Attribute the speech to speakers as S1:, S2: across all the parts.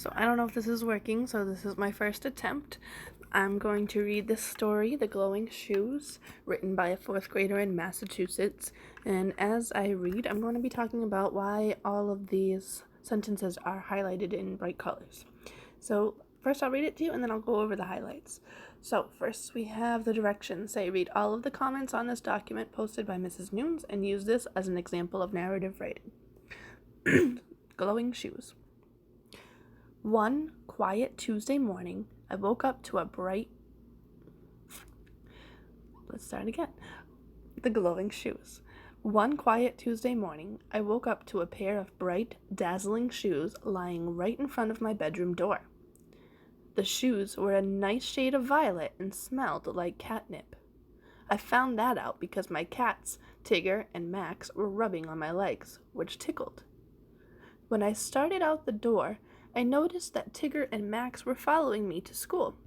S1: So I don't know if this is working, so this is my first attempt. I'm going to read this story, The Glowing Shoes, written by a fourth grader in Massachusetts. And as I read, I'm going to be talking about why all of these sentences are highlighted in bright colors. So first I'll read it to you and then I'll go over the highlights. So first we have the directions. Say, read all of the comments on this document posted by Mrs. Nunes and use this as an example of narrative writing. Glowing Shoes. One quiet Tuesday morning, I woke up to a bright... Let's start again. The glowing shoes. One quiet Tuesday morning, I woke up to a pair of bright, dazzling shoes lying right in front of my bedroom door. The shoes were a nice shade of violet and smelled like catnip. I found that out because my cats, Tigger and Max, were rubbing on my legs, which tickled. When I started out the door, I noticed that Tigger and Max were following me to school.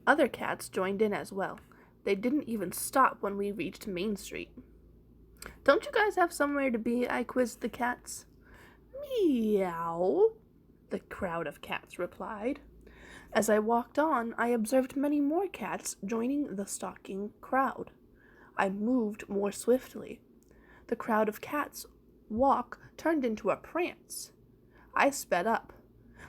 S1: Other cats joined in as well. They didn't even stop when we reached Main Street. "Don't you guys have somewhere to be?" I quizzed the cats. "Meow," the crowd of cats replied. As I walked on, I observed many more cats joining the stalking crowd. I moved more swiftly. The crowd of cats' walk turned into a prance. I sped up.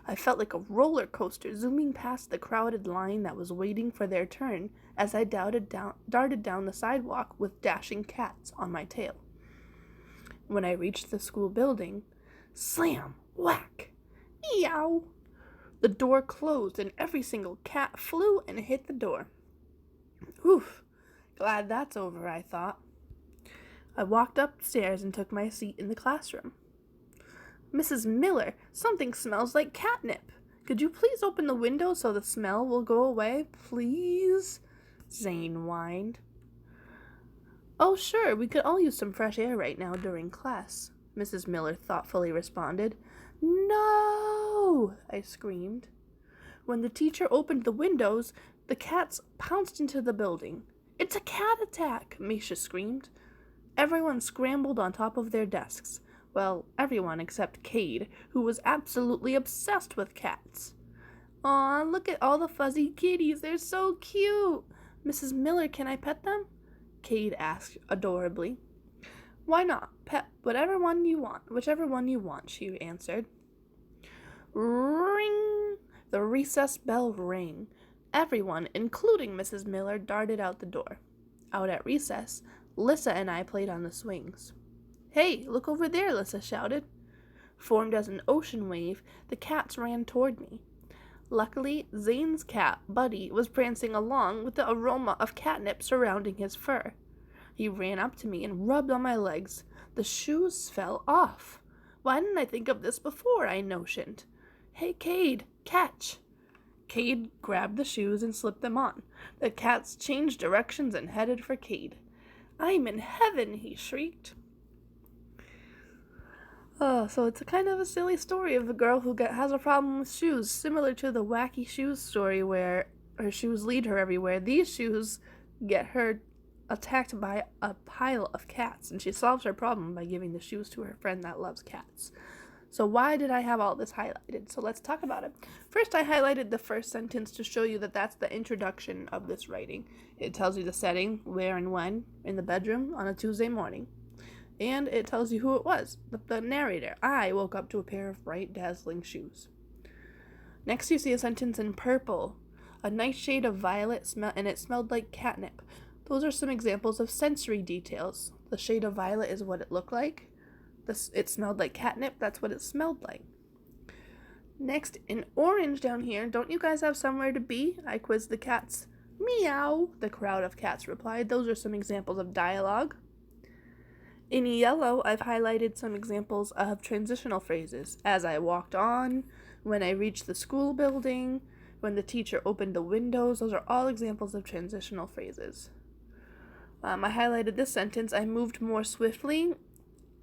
S1: I felt like a roller coaster zooming past the crowded line that was waiting for their turn as I darted down the sidewalk with dashing cats on my tail. When I reached the school building, slam, whack, meow. The door closed and every single cat flew and hit the door. Oof, glad that's over, I thought. I walked upstairs and took my seat in the classroom. "Mrs. Miller, something smells like catnip. Could you please open the window so the smell will go away, please?" Zane whined. "Oh, sure, we could all use some fresh air right now during class," Mrs. Miller thoughtfully responded. "No!" I screamed. When the teacher opened the windows, the cats pounced into the building. "It's a cat attack!" Misha screamed. Everyone scrambled on top of their desks. Well, everyone except Cade, who was absolutely obsessed with cats. "Aw, look at all the fuzzy kitties, they're so cute! Mrs. Miller, can I pet them?" Cade asked adorably. "Why not? Pet whichever one you want," she answered. Ring! The recess bell rang. Everyone, including Mrs. Miller, darted out the door. Out at recess, Lissa and I played on the swings. "Hey, look over there," Lissa shouted. Formed as an ocean wave, the cats ran toward me. Luckily, Zane's cat, Buddy, was prancing along with the aroma of catnip surrounding his fur. He ran up to me and rubbed on my legs. The shoes fell off. "Why didn't I think of this before?" I notioned. "Hey, Cade, catch!" Cade grabbed the shoes and slipped them on. The cats changed directions and headed for Cade. "I'm in heaven," he shrieked. So it's a kind of a silly story of a girl who has a problem with shoes, similar to the wacky shoes story where her shoes lead her everywhere. These shoes get her attacked by a pile of cats, and she solves her problem by giving the shoes to her friend that loves cats. So why did I have all this highlighted? So let's talk about it. First, I highlighted the first sentence to show you that that's the introduction of this writing. It tells you the setting, where and when, in the bedroom on a Tuesday morning. And it tells you who it was, the narrator. I woke up to a pair of bright, dazzling shoes. Next, you see a sentence in purple. A nice shade of violet, and it smelled like catnip. Those are some examples of sensory details. The shade of violet is what it looked like. It smelled like catnip. That's what it smelled like. Next, in orange down here, "Don't you guys have somewhere to be?" I quizzed the cats. "Meow," the crowd of cats replied. Those are some examples of dialogue. In yellow, I've highlighted some examples of transitional phrases. "As I walked on," "when I reached the school building," "when the teacher opened the windows." Those are all examples of transitional phrases. I highlighted this sentence, "I moved more swiftly,"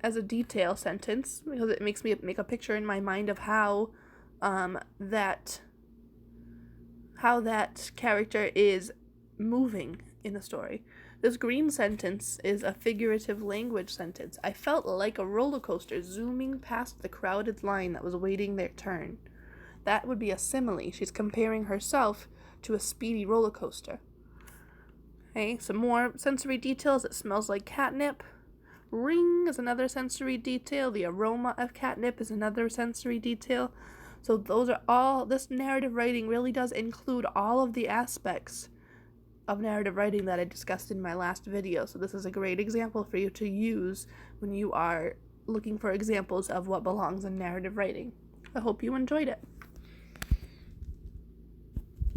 S1: as a detail sentence because it makes me make a picture in my mind of how that character is moving in a story. This green sentence is a figurative language sentence. I felt like a roller coaster zooming past the crowded line that was waiting their turn. That would be a simile. She's comparing herself to a speedy roller coaster. Okay, some more sensory details. It smells like catnip. Ring is another sensory detail. The aroma of catnip is another sensory detail. So those are all, this narrative writing really does include all of the aspects of narrative writing that I discussed in my last video. So this is a great example for you to use when you are looking for examples of what belongs in narrative writing. I hope you enjoyed it.